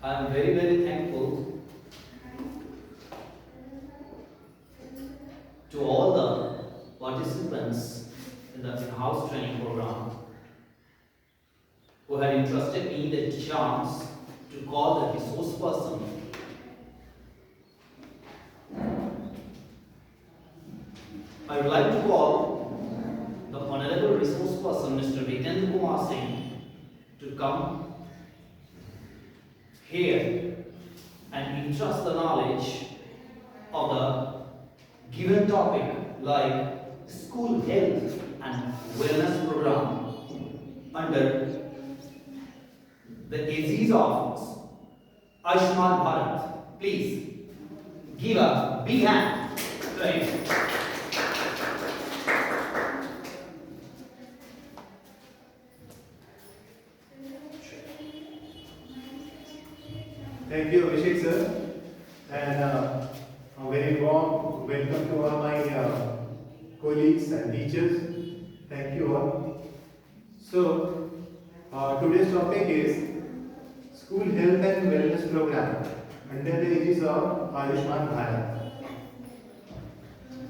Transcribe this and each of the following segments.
I am very, very thankful to all the participants in the house training program who had entrusted me the chance to call the resource person. I would like to call the Honorable Resource Person, Mr. Vitendra Kumar Singh, to come here and entrust the knowledge of the given topic like school health and wellness program under the aegis of Ayushman Bharat. Please give a big hand to him. Thank you, Abhishek sir, and a very warm welcome to all my colleagues and teachers. Thank you all. So, today's topic is School Health and Wellness Program under the aegis of Ayushman Bharat.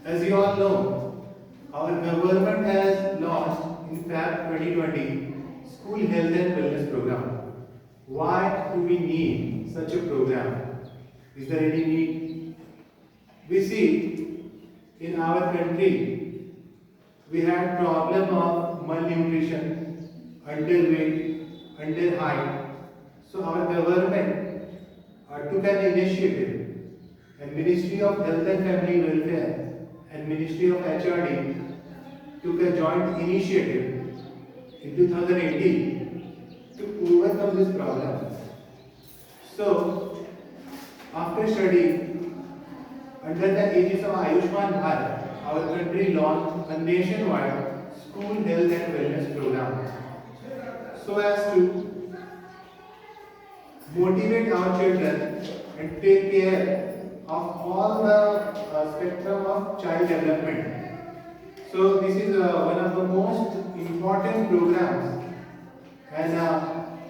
As you all know, our government has launched in Feb 2020 School Health and Wellness Program. Why do we need such a program? Is there any need? We see in our country we had problem of malnutrition, underweight, underheight. So our government took an initiative, and Ministry of Health and Family Welfare and Ministry of HRD took a joint initiative in 2018 to overcome this problem. So, after studying under the aegis of Ayushman Bharat, our country launched a nationwide school health and wellness program so as to motivate our children and take care of all the spectrum of child development. So, this is one of the most important programs, and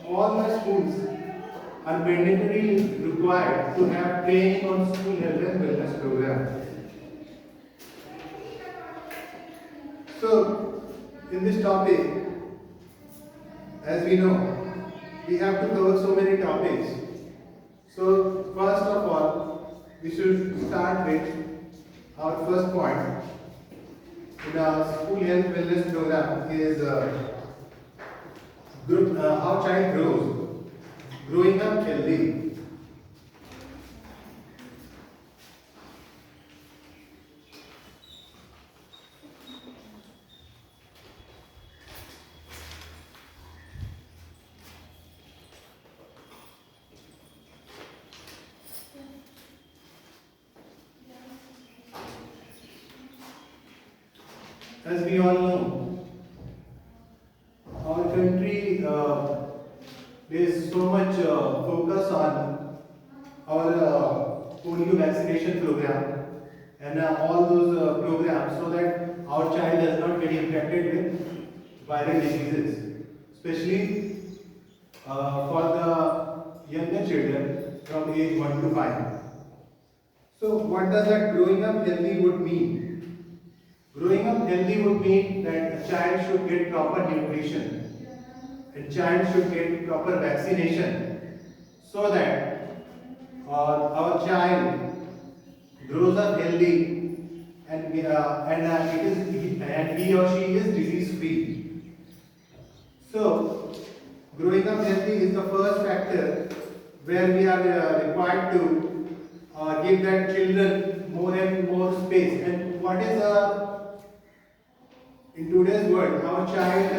all the schools are mandatorily required to have training on school health and wellness program. So, in this topic, as we know, we have to cover so many topics. So, first of all, we should start with our first point in our school health wellness program is how child grows, growing up healthy. As we all know, our country there's so much focus on our polio vaccination program and all those programs so that our child does not get infected with viral diseases, especially for the younger children from age 1 to 5. So, what does that growing up healthy would mean? Growing up healthy would mean that a child should get proper nutrition, a child should get proper vaccination, so that our child grows up healthy and he or she is disease free. So, growing up healthy is the first factor where we are required to give that children more and more space. And what is in today's world, our child,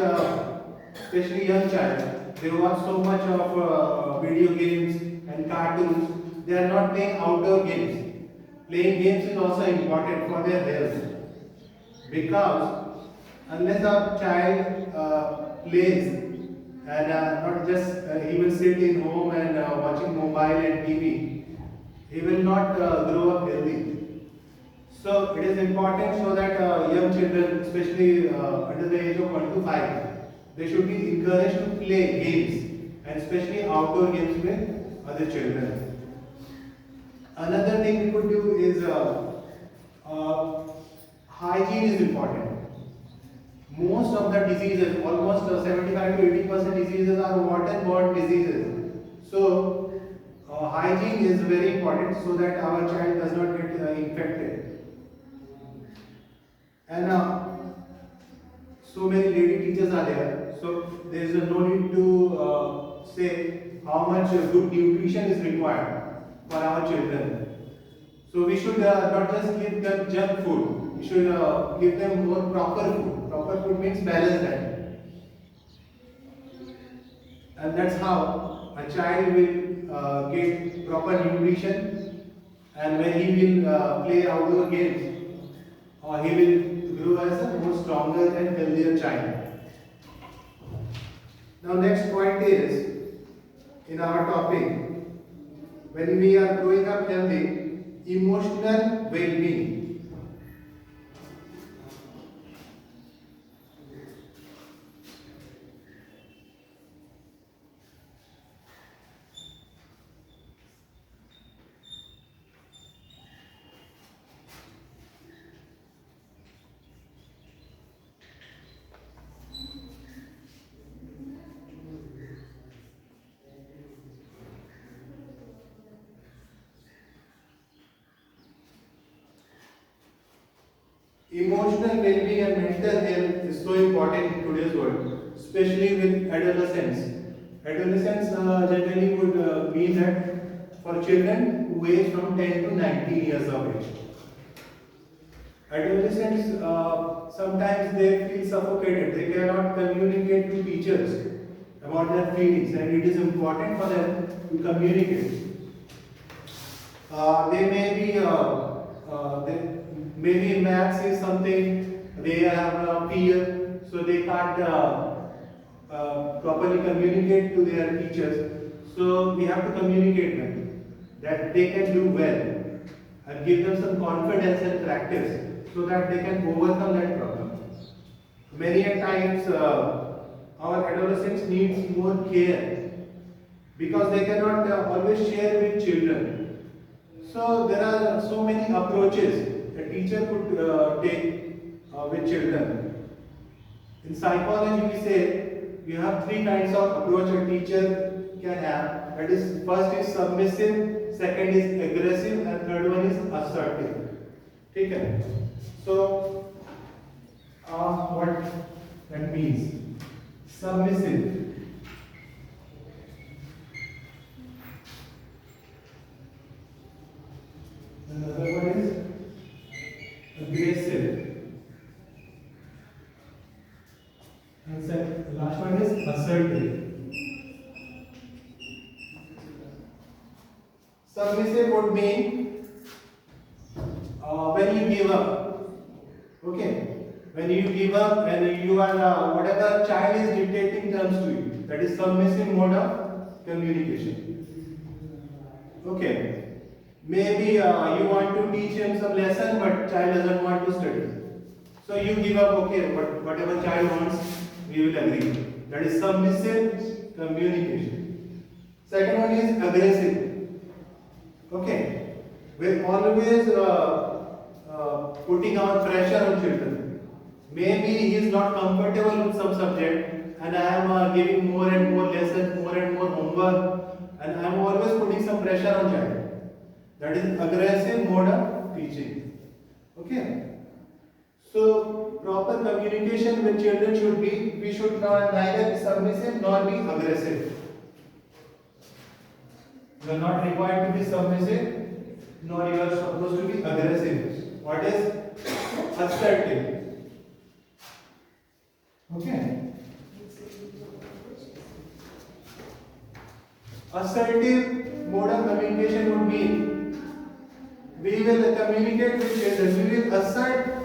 especially young child, they watch so much of video games and cartoons. They are not playing outdoor games. Playing games is also important for their health, because unless a child plays and not just he will sit in home and watching mobile and TV, he will not grow up healthy. So it is important so that young children, especially under the age of 1 to 5, they should be encouraged to play games, and especially outdoor games with other the children. Another thing we could do is hygiene is important. Most of the diseases, almost 75 to 80% diseases are waterborne diseases. So hygiene is very important so that our child does not get infected. And so many lady teachers are there, so there is no need to say how much good nutrition is required for our children. So we should not just give them junk food, we should give them more proper food. Proper food means balanced diet. And that's how a child will get proper nutrition, and when he will play outdoor games, he will grow as a more stronger and healthier child. Now next point is, in our topic, when we are growing up healthy, emotional well-being. Emotional well-being and mental health is so important in today's world, especially with adolescents. Adolescents generally would mean that for children who age from 10 to 19 years of age. Adolescents sometimes they feel suffocated. They cannot communicate to teachers about their feelings, and it is important for them to communicate. They may be maybe maths is something they have fear, so they can't properly communicate to their teachers. So we have to communicate them that they can do well and give them some confidence and practice so that they can overcome that problem. Many a times our adolescents need more care because they cannot always share with children. So there are so many approaches a teacher could take with children. In psychology, we say we have three kinds of approach a teacher can have. That is, first is submissive, second is aggressive, and third one is assertive. Okay. So, what that means? Submissive. Another one is aggressive. And the last one is assertive. Submissive would mean when you give up. Okay. When you give up and you are whatever child is dictating terms to you, that is submissive mode of communication. Okay. Maybe you want to teach him some lesson, but child doesn't want to study. So you give up, okay, but whatever child wants, we will agree. That is submissive communication. Second one is aggressive. Okay, we're always putting our pressure on children. Maybe he is not comfortable with some subject, and I am giving more and more lessons, more and more homework, and I am always putting some pressure on child. That is aggressive mode of teaching. Okay. So proper communication with children should be, we should neither be submissive nor be aggressive. You are not required to be submissive, nor you are supposed to be aggressive. What is assertive? Okay. Assertive mode of communication would mean we will communicate with children, we will assert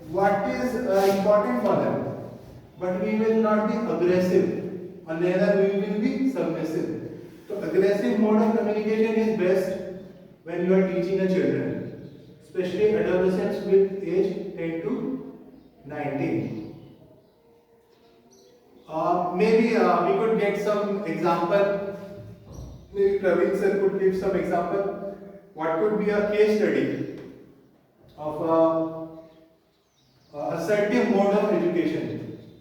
what is important for them, but we will not be aggressive, or neither we will be submissive. So aggressive mode of communication is best when you are teaching a children, especially adolescents with age 10 to 19. Maybe we could get some example maybe Praveen sir could give some example. What could be a case study of a assertive mode of education?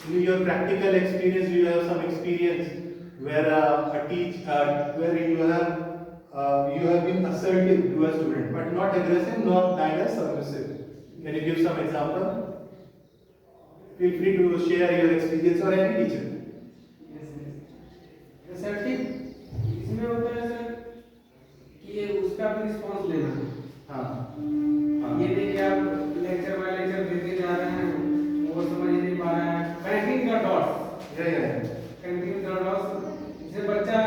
In your practical experience, you have some experience where where you have been assertive to a student, but not aggressive, not neither submissive. Can you give some example? Feel free to share your experience or any teacher. Assertive इसमें होता है sir कि ये उसका भी response लेना है। हाँ ये नहीं कि आप लेक्चर बाय लेक्चर देते जा रहे हैं, वो समझ ही नहीं पा रहा है। Connecting the dots, connecting the dots, जिससे बच्चा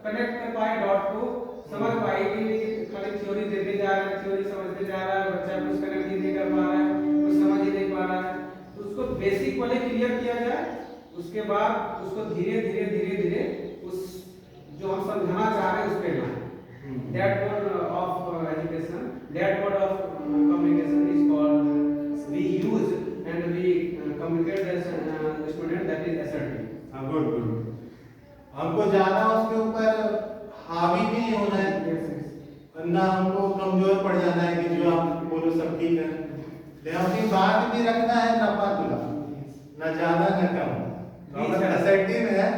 कनेक्ट कर पाए डॉट को, समझ पाए कि खाली थ्योरी देते जा रहे हैं, थ्योरी समझते जा रहा है, बच्चा कुछ कनेक्ट ही नहीं कर पा रहा है, कुछ समझ ही नहीं पा रहा है। तो उसको बेसिक वाले क्लियर किया जाए, उसके बाद उसको धीरे धीरे धीरे धीरे उस जो हम समझाना चाह रहे हैं उस पे लाएं। That mode of education, that mode of communication is called, we use and we communicate as student, that is assertive. हाँ, गुड गुड। हमको ज्यादा उसके ऊपर हावी भी नहीं होना है, Yes, yes. वरना हमको कमजोर पड़ जाना है कि जो आप बोलो सब ठीक है। लेकिन अपनी बात भी रखना है ना पातुला, ना ज्यादा ना कम। अगर असर्टिव है,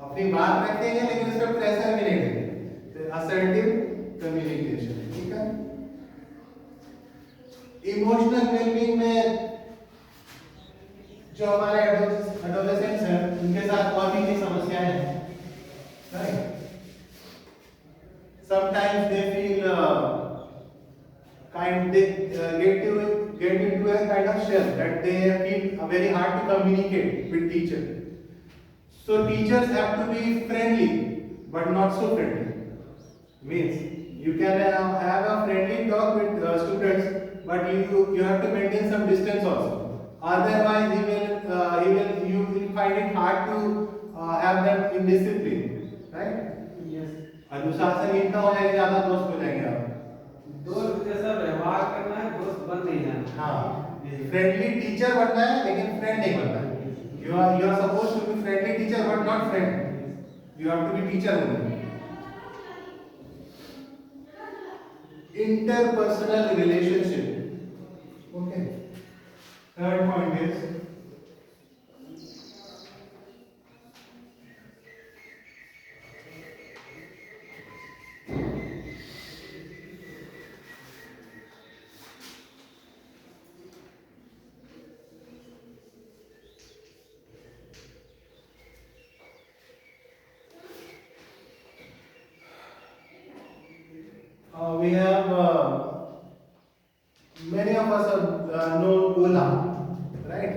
अपनी बात रखेंगे लेकिन उस पर प्रेशर भी नहीं देंगे, तो असर्टिव कम्युनिकेशन, ठीक है। इमोशनल वेलबींग में जो हमारे एडोलेसेंट्स हैं उनके साथ और भी कई समस्याएं हैं, right. Sometimes they feel get into a kind of shell that they feel very hard to communicate with teacher. So teachers have to be friendly but not so friendly. Means you can have a friendly talk with students, but you have to maintain some distance also. Otherwise you will find it hard to have them in discipline, right? Yes. अनुशासन इतना हो जाएगा, ज्यादा दोस्त हो जाएंगे आप। दोस्त जैसा व्यवहार करना है, दोस्त बन नहीं जाना। हाँ, फ्रेंडली टीचर बनना है लेकिन फ्रेंड नहीं बनना है। You are supposed to be friendly teacher but not friend. You have to be teacher only. Interpersonal relationship. Okay. Third point is we have many of us know Ola, right?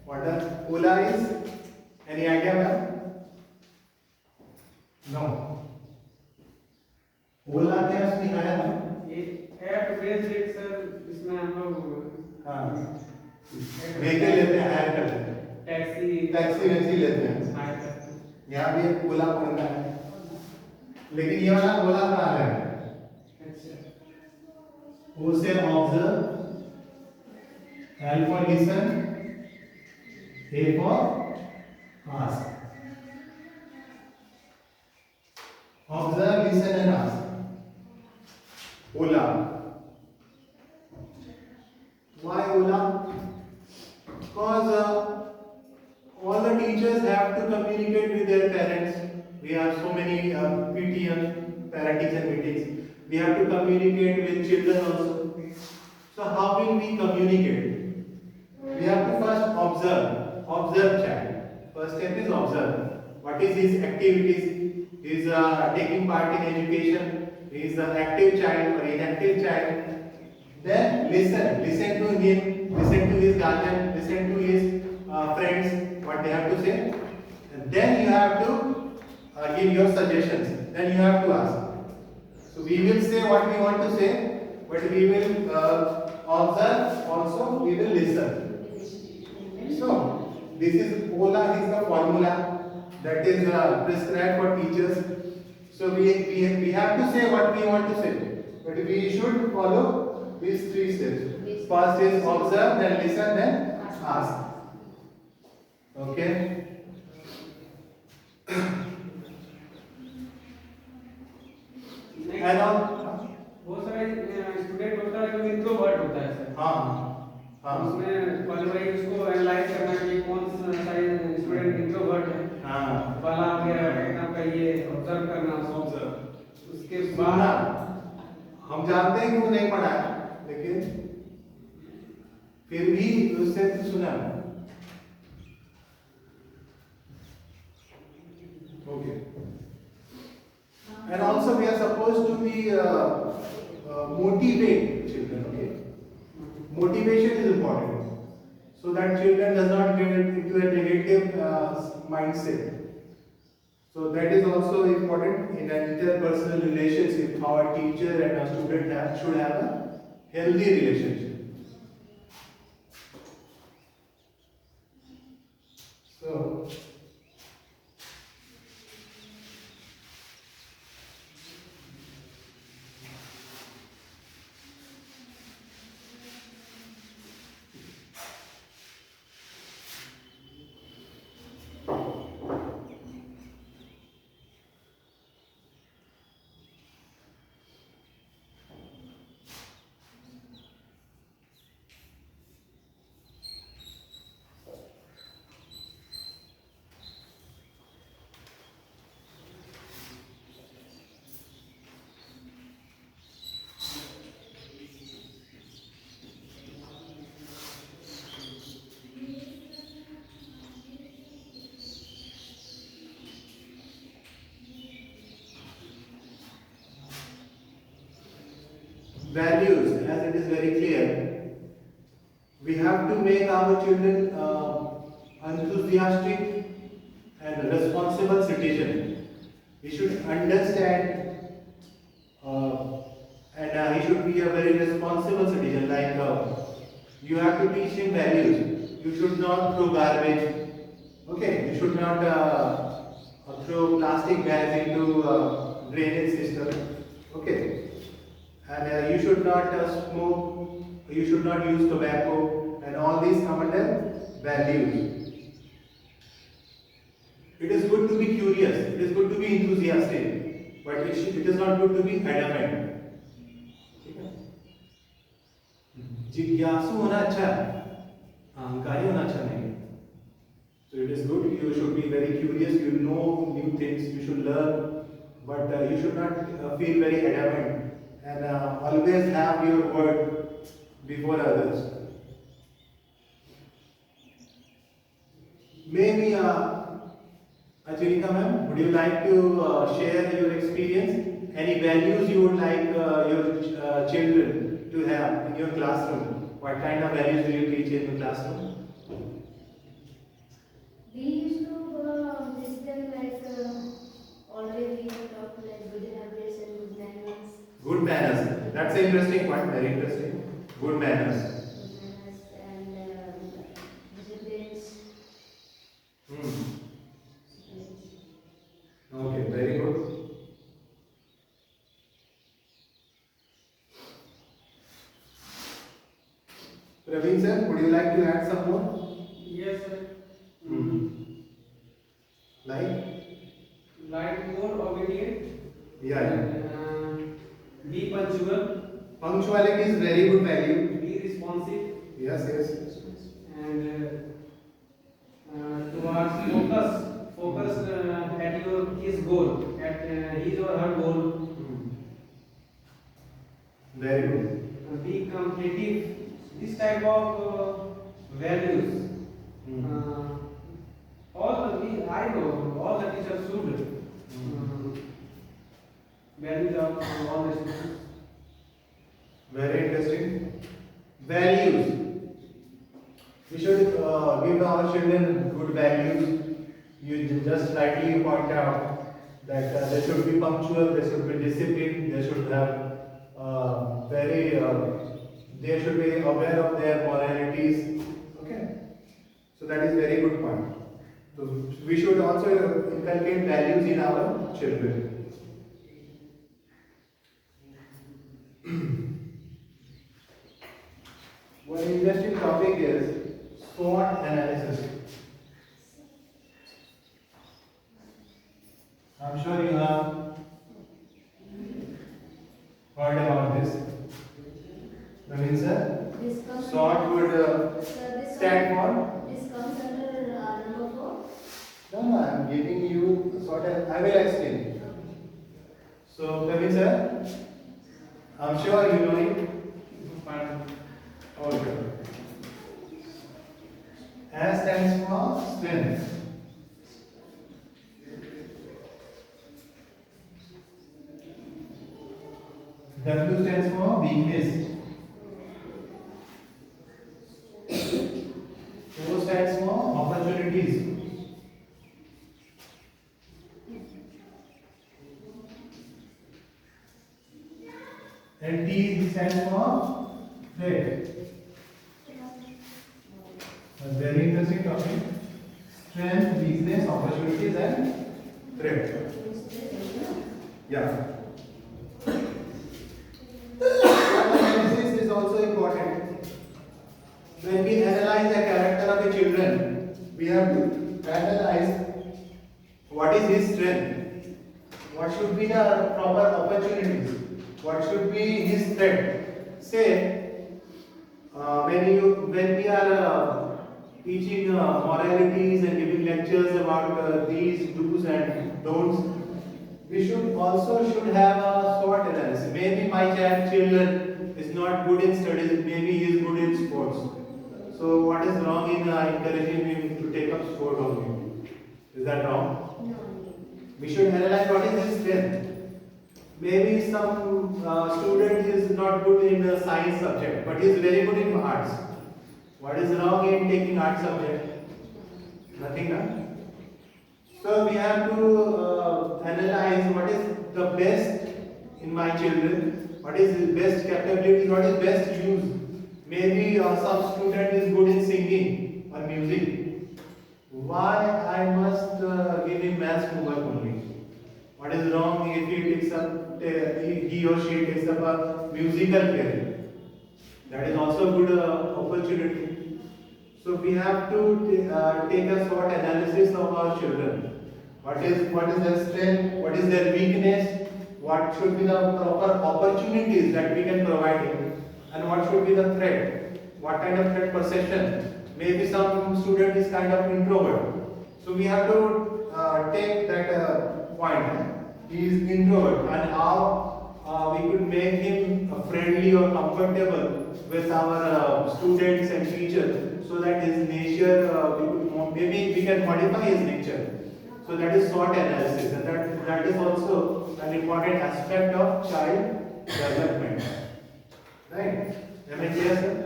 What does Ola is? Any idea, ma'am? No. Ola क्या उसने खाया था? ये app based एक sir, इसमें हम लोग हाँ, व्हीकल लेते हैं, हायर करते हैं, टैक्सी वैक्सी लेते हैं। हायर करते हैं। यहाँ भी एक ओला पड़ता है, लेकिन ये वाला ओला कहाँ है? O से observe, L for listen, A for ask. Observe, listen and ask. Ola. Why Ola? Because all the teachers have to communicate with their parents. We have so many PTM, parent-teacher meetings. We have to communicate with children also. So how will we communicate? We have to first observe child. First step is observe. What is his activities? He is taking part in education. He is an active child or inactive child. Then listen to him, listen to his guardian, listen to his friends, what they have to say. And then you have to give your suggestions. Then you have to ask. So we will say what we want to say, but we will observe also, we will listen. So this is Ola is the formula that is prescribed for teachers. So we have to say what we want to say, but we should follow these three steps. First is observe, then listen, then ask. Okay. And all, बहुत सारे student होता है जो introvert होता है sir. हाँ हाँ उसमें पहले भाई उसको एनालाइज करना कि कौन सा सारे स्टूडेंट इंट्रोवर्ट है हाँ वाला वगैरह एकदम का ये ऑब्जर्व करना उसके बाद हम जानते हैं कि वो नहीं पढ़ा है, लेकिन फिर भी उससे कुछ सुना। Okay. And also we are supposed to be motivate children. Okay. Motivation is important, so that children does not get into a negative mindset. So that is also important in an interpersonal relationship. How a teacher and a student should have a healthy relationship. So values, as it is very clear, we have to make our children enthusiastic and responsible citizen. He should understand and he should be a very responsible citizen. Like you have to teach him values. You should not throw garbage. Okay, you should not throw plastic bags into drainage system. Okay. And you should not smoke, you should not use tobacco, and all these come under values. It is good to be curious, it is good to be enthusiastic, but it is not good to be adamant. जिज्ञासु होना अच्छा है, अहंकारी होना अच्छा नहीं. So it is good, you should be very curious, you know new things, you should learn, but you should not feel very adamant. And always have your word before others. Maybe, Achirika ma'am, would you like to share your experience? Any values you would like your children to have in your classroom? What kind of values do you teach in the classroom? We used to teach them like always we talk like good habits and good manners. Good manners. That's an interesting point. Very interesting. Good manners. Good manners and disciplines. Okay, very good. Praveen sir, would you like to add some more? yes sir Like? like more obedient Yeah. be punctual Punctuality is very good value. be responsive Yes, yes. and towards focus at his goal, at his or her goal. Very good. Be competitive. This type of values. I know all the teachers should values of all the students. Very interesting. Values. We should give our children good values. You just rightly point out that they should be punctual, they should be disciplined, they should have they should be aware of their moralities. Okay. So that is very good point. So we should also inculcate values in our children. One interesting topic is SWOT analysis. I'm sure you have heard about this? Naveen sir? This comes SWOT would Sir, this stand for? This comes under number 4. No, I am giving you sort of, I will explain. So, Naveen sir, I'm sure you know it. Okay. S stands for strength. W stands for weakness. O stands for opportunities. And T stands for threat. A very interesting topic. Strength, weakness, opportunities, and threat. Yeah. Analysis is also important. When we analyze the character of the children, we have to analyze what is his strength, what should be the proper opportunities, what should be his threat. Say, when we are teaching moralities and giving lectures about these do's and don'ts, we should have a SWOT analysis. Maybe my children is not good in studies, maybe he is good in sports. So what is wrong in encouraging him to take up sport only? Is that wrong? No. We should analyze what is his strength. Maybe some student is not good in a science subject, but he is very good in arts. What is wrong in taking art subject? Nothing, no? So we have to analyze what is the best in my children, what is his best capability, what is best use. Maybe some student is good in singing or music. Why I must give him maths homework only? What is wrong if he takes up, he or she takes up a musical career? That is also a good opportunity. So we have to take a SWOT analysis of our children. What is their strength? What is their weakness? What should be the proper opportunities that we can provide him? And what should be the threat? What kind of threat perception? Maybe some student is kind of introvert. So we have to take that point. He is introvert, and how we could make him friendly or comfortable with our students and teachers, so that his nature, maybe we can modify his nature. So that is SWOT analysis, and that is also an important aspect of child development. Right? Am I clear, sir?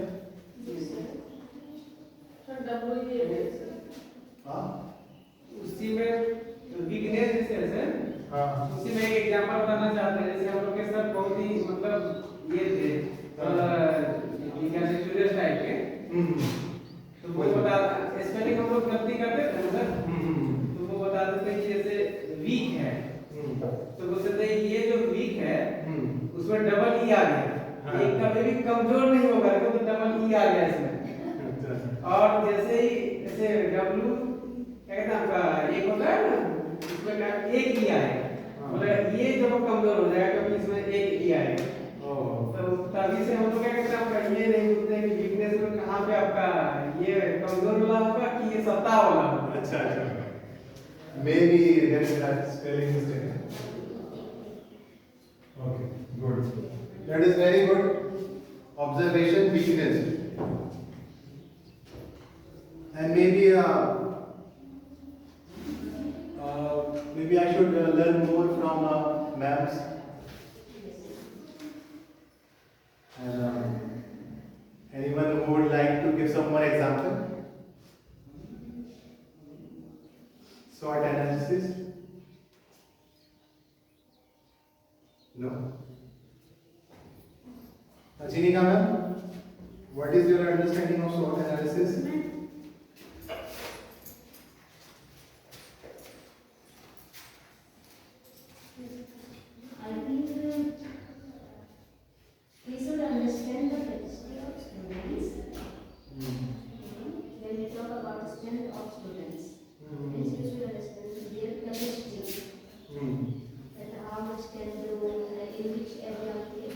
हाँ? उसी में weakness है sir. हाँ। उसी में एक example बताना चाहते हैं, जैसे हम लोग के सर बहुत ही मतलब ये थे, स्टूडेंट टाइप के। तो वो बता, स्पेलिंग हम लोग गलती करते थे सर। तो वो बताते थे कि जैसे वीक है, तो बोलते थे ये जो वीक है उसमें डबल ई आ गया। एक कभी भी कमजोर नहीं होगा, तो डबल ई आ गया इसमें। और जैसे ही जैसे डब्लू क्या कहते हैं आपका एक होता है ना, इसमें क्या एक ई आएगा, मतलब ये जब कमजोर हो जाएगा तो इसमें एक ई आएगा। तो तभी से हम लोग क्या कहते हैं आपका ये नहीं बोलते कि वीकनेस में कहाँ पे आपका ये कमजोर वाला होगा कि ये सत्ता वाला होगा। अच्छा। Maybe there is that spelling mistake. Okay, good. That is very good observation, weakness. And maybe maybe I should learn more from maps. And anyone who would like to give some more example? SWOT analysis? No. Achinika ma'am, what is your understanding of SWOT analysis? I think we should understand the capacity of students. When we talk about the strength of students, means we should understand their capacity. And how much can do, in which area they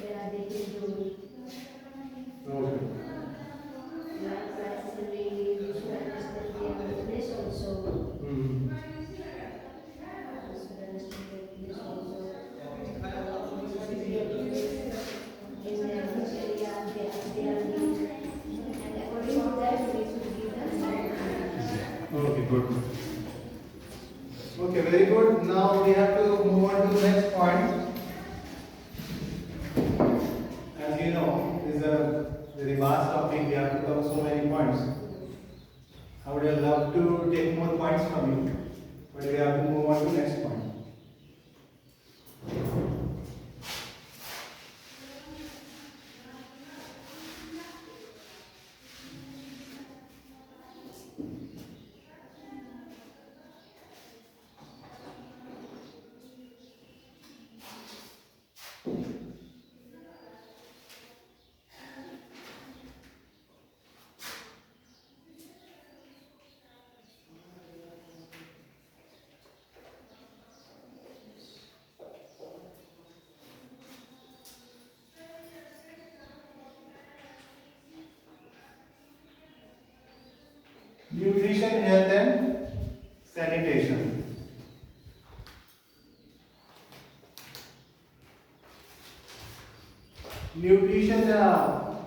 very vast topic. We have to cover so many points. I would have loved to take more points from you, but we have to move on to next point. Nutrition, health and sanitation. Nutrition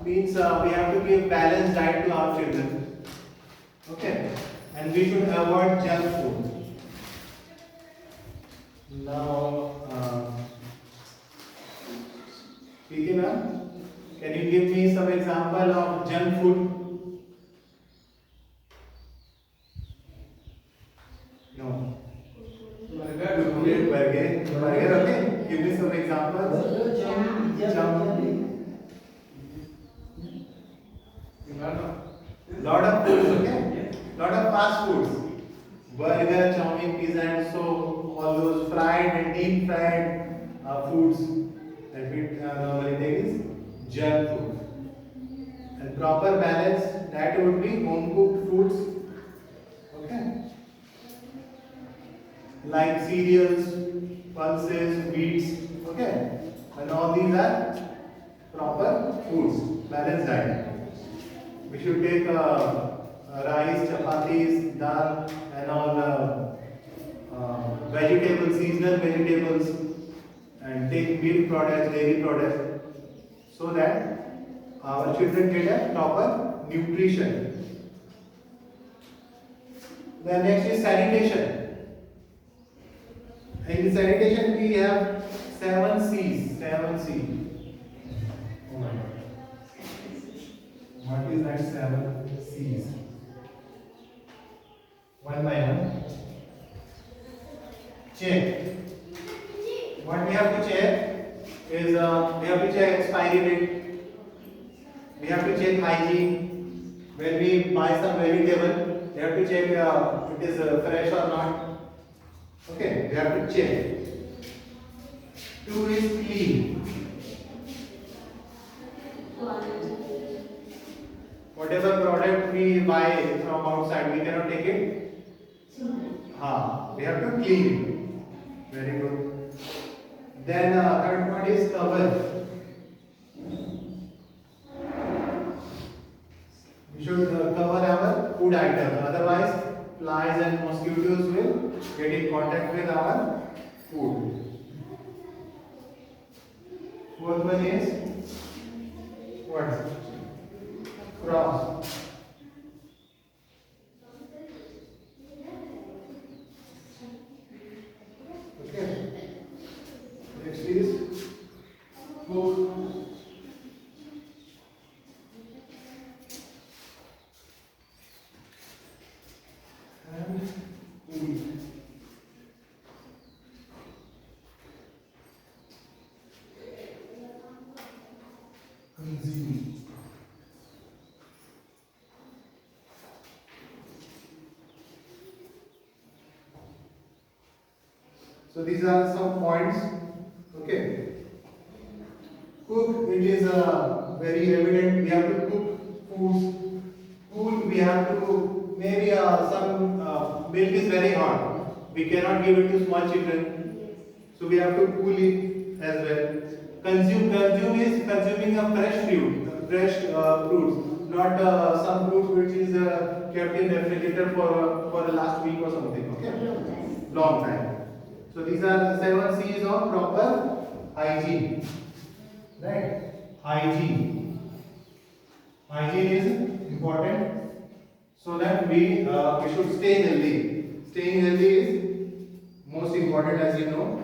means we have to give balanced diet to our children. Okay, and we should avoid junk food. Now, Piki ma'am, can you give me some example of junk food? No. Burger, okay. Give me some examples. Lot of foods, okay. Lot of fast foods. Burger, chow mein, pizza, and so all those fried and deep fried foods that we normally take is junk food. And proper balance that would be home cooked foods, okay. Like cereals, pulses, wheats, okay, and all these are proper foods, balanced diet. We should take rice, chapatis, dal, and all vegetables, seasonal vegetables, and take milk products, dairy products, so that our children get a proper nutrition. The next is sanitation. In sanitation, we have 7 C's. 7 C's. Oh my God. What is that 7 C's? One by one. Check. What we have to check is we have to check expiry date. We have to check hygiene. When we buy some vegetable, we have to check it is fresh or not. Okay, we have to check. 2 is clean. Whatever product we buy from outside, we cannot take it. We have to clean it. Very good. Then third point is cover. We should cover our food items. Otherwise, flies and mosquitoes will get in contact with our food. Fourth one is what? Cross. Okay. Next is cook. And eat. Consume. So these are some points. Okay. Cook, it is very evident. We have to cook foods. Cool, we have to maybe some milk is very hot. We cannot give it to small children. So we have to cool it as well. Consume is consuming a fresh fruit, fruits, not some fruit which is kept in refrigerator for the last week or something. Okay, long time. So these are the 7 C's of proper hygiene. Right? Hygiene. Hygiene is important so that we should stay healthy. Staying healthy is most important, as you know.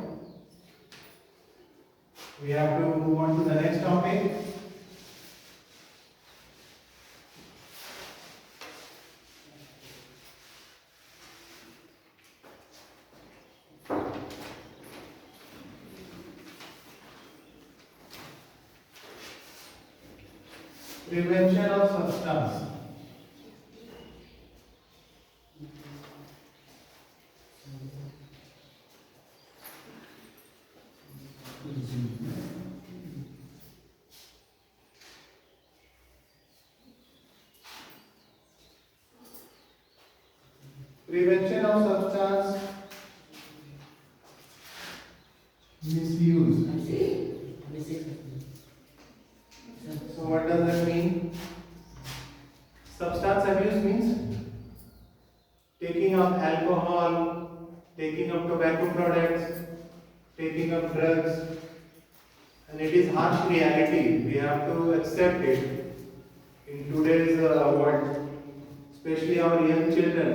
We have to move on to the next topic. Prevention of substance. Prevention of substance misuse. So what does that mean? Substance abuse means taking up alcohol, taking up tobacco products, taking up drugs, and it is harsh reality. We have to accept it in today's world, especially our young children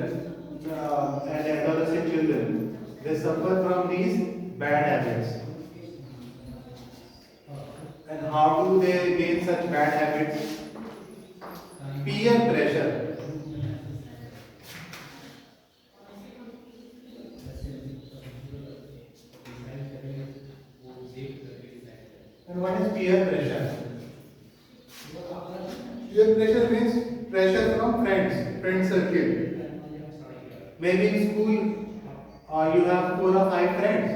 and adolescent children. They suffer from these bad habits. And how do they gain such bad habits? Peer pressure. And what is peer pressure? Peer pressure means pressure from friend circle. Maybe in school you have 4 or 5 friends.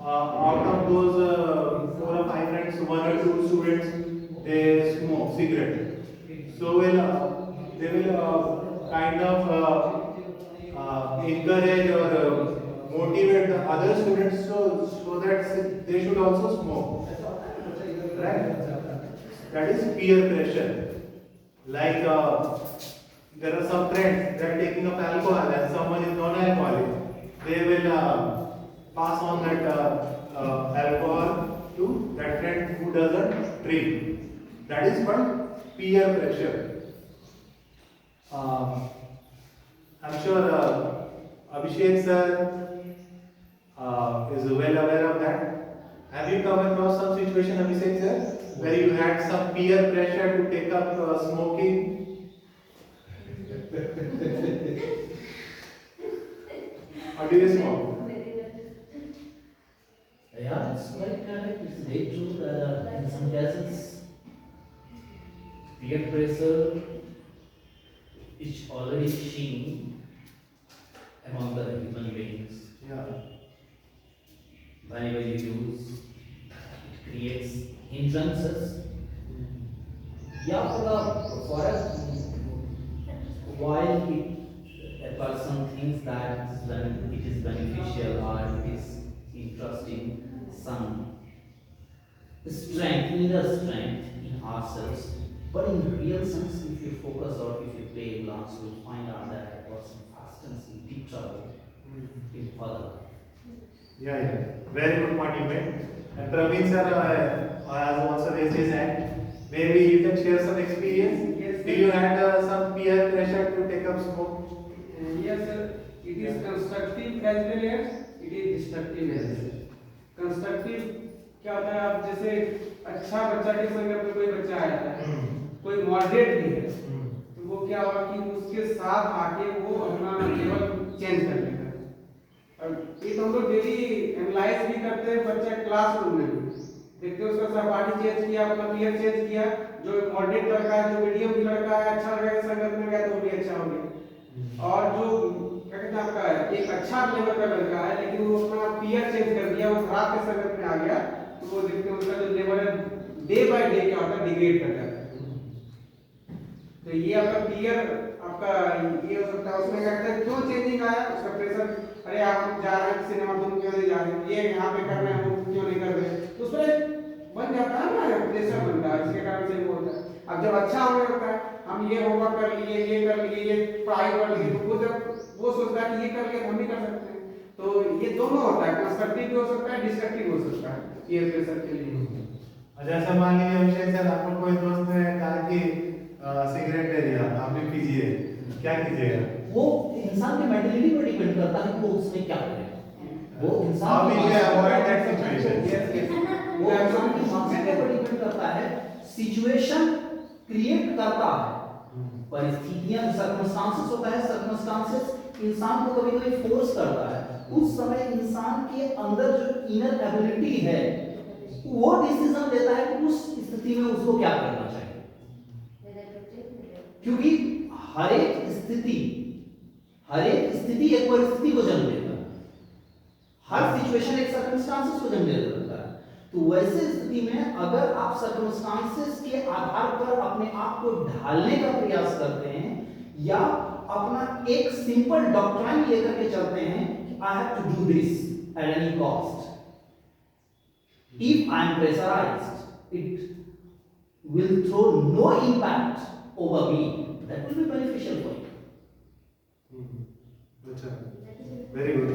Out of those 4 or 5 friends, 1 or 2 students, they smoke cigarette. So they will kind of encourage or motivate the other students so that they should also smoke. Right? That is peer pressure. Like there are some friends that are taking up alcohol and someone is non-alcoholic. They will pass on that alcohol to that friend who doesn't drink. That is called peer pressure. I'm sure Abhishek sir is well aware of that. Have you come across some situation, Abhishek sir, where you had some peer pressure to take up smoking? Or do you smoke? Yeah, it's quite correct. It's very true. In some cases, peer pressure is already seen among the human beings. Yeah. Whenever you use, it creates hindrances. Yeah, for a while a person thinks that it is beneficial or it is interesting, some strength, inner strength in ourselves. But in real sense, if you focus or if you pay a glance, you will find out that a person fastens in deep trouble in further. Yeah. Very good point you made. And Praveen sir has also raised his hand. Maybe you can share some experience. Yes, Do you had some peer pressure to take up smoke? Yes, sir. It is constructive as well as it is destructive as well. Constructive क्या होता है, आप जैसे अच्छा बच्चा के संग में कोई बच्चा आया है, कोई मॉडरेट भी है, तो वो क्या होगा कि उसके साथ आके वो अपना लेवल चेंज कर लेगा। और ये तो हम लोग डेली एनालाइज भी करते हैं, बच्चा क्लासरूम में देखते हैं उसका सहपाठी चेंज किया, अपना पीयर चेंज किया, जो मॉडरेट लड़का है, जो मीडियम भी लड़का है, अच्छा लड़का के संगत में गया तो वो भी अच्छा हो गया। और जो क्या कहते हैं आपका एक अच्छा लेवल का लड़का है लेकिन वो अपना पीयर चेंज कर दिया, वो खराब के संगत में आ गया, तो वो देखते हैं उसका जो लेवल है डे बाय डे क्या होता है, डिग्रेड कर जाता है। तो ये आपका पीयर आपका ये हो सकता है, उसमें क्या कहते हैं क्यों चेंजिंग आया, उसका प्रेशर, अरे आप जा रहे हैं सिनेमा, तुम क्यों नहीं जा रहे, ये यहाँ पे कर रहे हैं, वो क्यों नहीं कर रहे, तो उसमें बन जाता है ना, प्रेशर बनता है, इसके कारण से वो होता है। अब जब अच्छा होने लगता है, हम ये होमवर्क कर लिए, ये कर लिए, ये पढ़ाई कर लिए, तो वो जब वो सोचता है कि ये कर लिए हम भी कर सकते हैं, तो ये दोनों होता है, कंस्ट्रक्टिव भी हो सकता है, डिस्ट्रक्टिव हो सकता है पीयर प्रेशर के लिए। जैसे मान लीजिए अभिषेक सर, आपको कोई दोस्त ने कहा कि सिगरेट ले लिया, आप भी पीजिए, क्या कीजिएगा? वो इंसान की मेंटालिटी पर डिपेंड करता है कि वो उसमें क्या करेगा। वो इंसान How will you avoid that situation? वो इंसान की मानसिकता पर डिपेंड करता है, सिचुएशन क्रिएट करता है, परिस्थितियां, सर्कमस्टांसेस होता है, सर्कमस्टांसेस इंसान को कभी-कभी फोर्स करता है, उस समय इंसान के अंदर जो इनर एबिलिटी है वो डिसीजन लेता है कि उस स्थिति में उसको क्या करना चाहिए। क्योंकि हर एक स्थिति एक परिस्थिति को जन्म देता है, हर सिचुएशन एक सर्कमस्टांसेस को जन्म देता है। तो वैसे स्थिति में अगर आप सर्कमस्टांसेस के आधार पर अपने आप को ढालने का प्रयास करते हैं या अपना एक सिंपल डॉक्ट्राइन लेकर के चलते हैं कि I have to do this at any cost, if I am pressurized, it will throw no impact over me. That will be beneficial for you. Achha. Very good.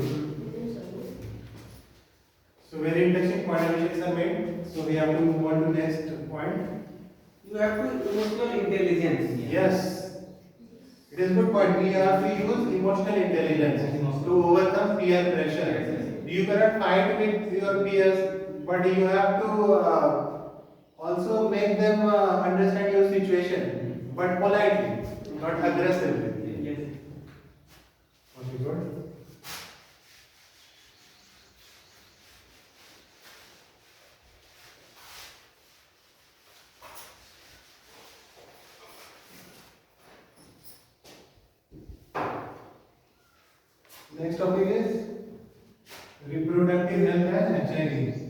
So very interesting point which is made. So we have to move on to next point. You have to emotional intelligence. Yes. It is good point. We have to use emotional intelligence to overcome peer pressure. You cannot fight with your peers, but you have to also make them understand your situation, but politely, not aggressively. Yes. Okay, good. Next topic is reproductive health and HIV.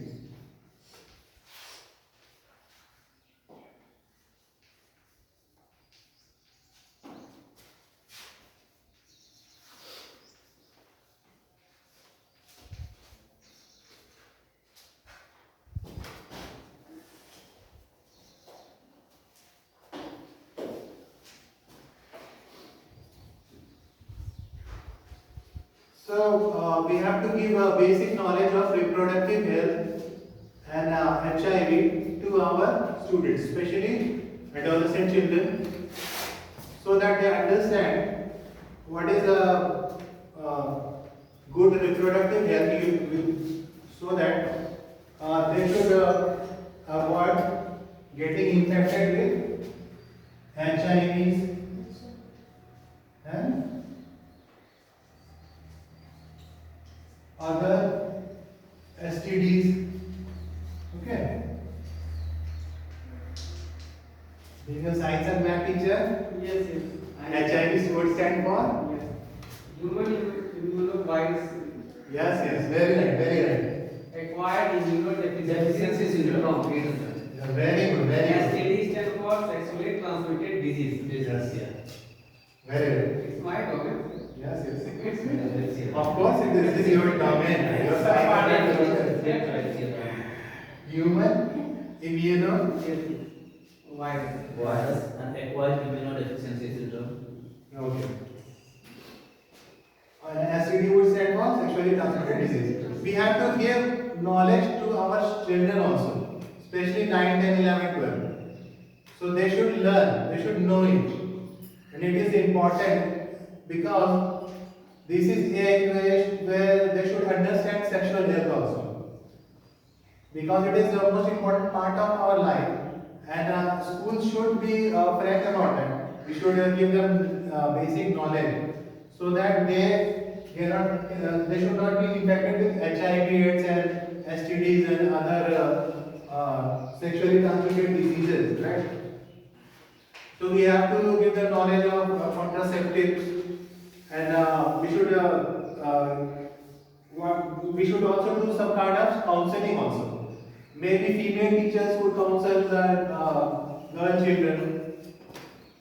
So we have to give a basic knowledge of reproductive health and HIV to our students, especially adolescent children, so that they understand what is a good reproductive health, so that they should avoid getting infected with HIVs and other STDs. Okay. Being a science and math teacher, Yes. HIV would stand for? Yes. Human immunovirus. Yes, very right. Acquired immunodeficiency syndrome. Yeah, very good. STD stands for sexually transmitted disease. Very good. It's my domain. Yes. It's Of course, this is your domain. Your science and math. Human immunovirus. Virus and acquired immunodeficiency syndrome. Okay. And STD would stand for sexually transmitted disease. We have to give knowledge to our children also, especially 9, 10, 11, 12. So they should learn, they should know it. And it is important because this is age where they should understand sexual health also. Because it is the most important part of our life. And schools should be frank about that. We should give them basic knowledge so that they should not be infected with HIV, AIDS, and STDs and other sexually transmitted diseases, right? So we have to give them knowledge of contraceptives, and we should also do some kind of counseling also. Maybe female teachers would counsel the girl children.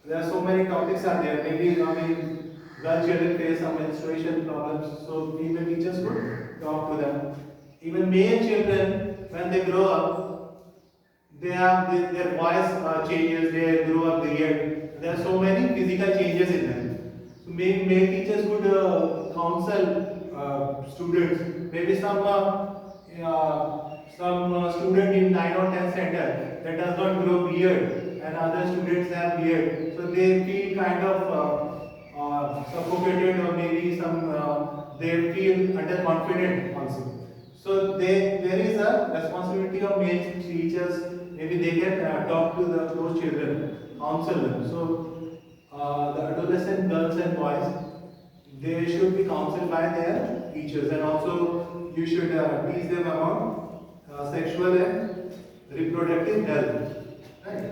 There are so many topics are there. Maybe girl children face some menstruation problems, so female teachers could talk to them. Even male children, when they grow up, they have their voice changes. They grow up beard. There are so many physical changes in them. So maybe male teachers could counsel students. Maybe some student in 9 or 10 standard that does not grow beard and other students have beard, so they feel kind of suffocated, or maybe they feel underconfident also. So there is a responsibility of male teachers. Maybe they can talk to those children, counsel them. So the adolescent girls and boys, they should be counseled by their teachers, and also you should teach them about sexual and reproductive health, right?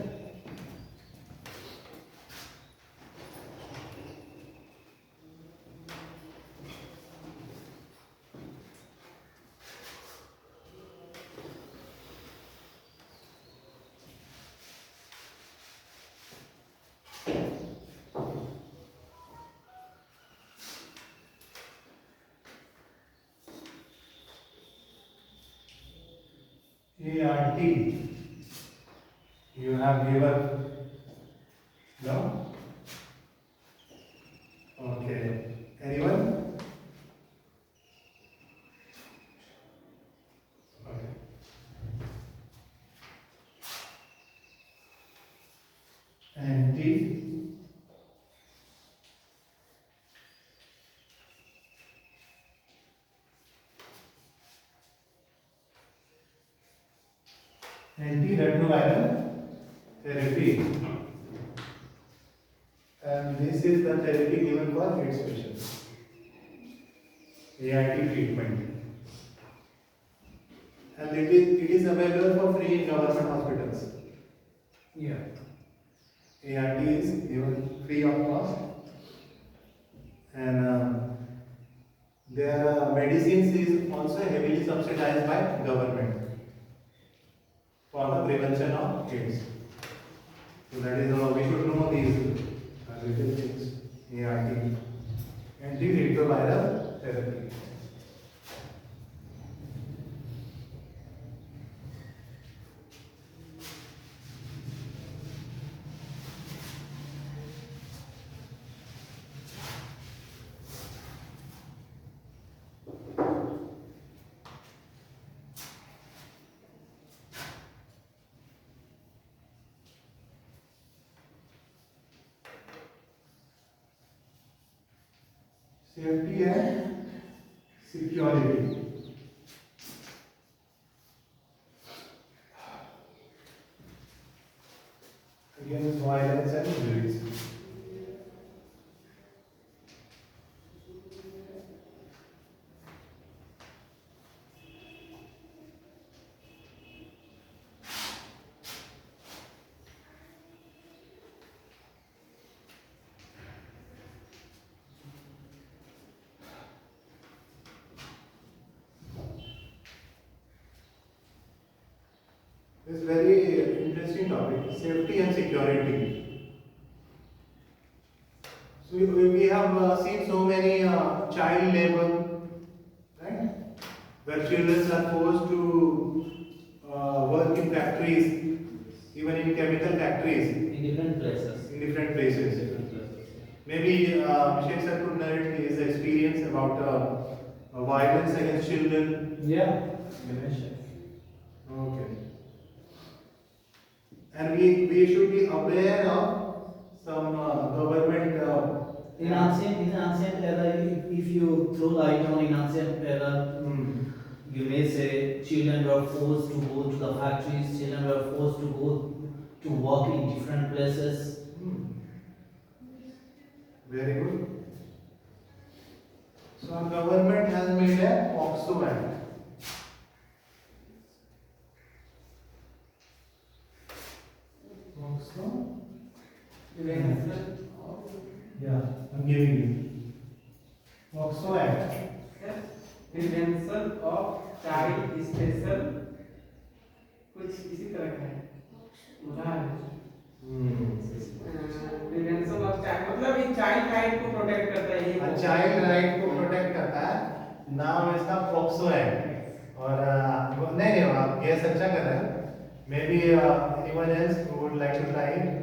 ART. You have given. No? Okay. Anyone? Okay. Anti. Antiretroviral therapy. And this is the therapy given for AIDS patients. ART treatment. And it is available for free in government hospitals. Yeah. ART is given free of cost. And their medicines is also heavily subsidized by government for the prevention of AIDS. So that is we should know these little things. ART, antiretroviral therapy. Safety and security. Against violence and injuries. It's very interesting topic, safety and security. So we have seen so many child labor, right? Where children are forced to work in factories, even in chemical factories, In different places. in different places. Different places. Maybe Abhishek sir could narrate his experience about violence against children. Yeah. Dimension. Okay. And we should be aware of some government. In ancient era, if you throw light on in ancient era, Hmm. you may say children were forced to go to the factories, children were forced to go to work in different places. Hmm. Very good. So our government has made a POXO Act. POXO? Prevention Yeah, I'm giving you. POXO Act. prevention of child special कुछ इसी तरह का है prevention of child मतलब ये child right को protect करता है ये चाइल्ड राइट को प्रोटेक्ट करता है, नाम इसका पॉक्सो है। और नहीं नहीं आप गेस अच्छा कर रहे हैं। Maybe anyone else who would like to try it?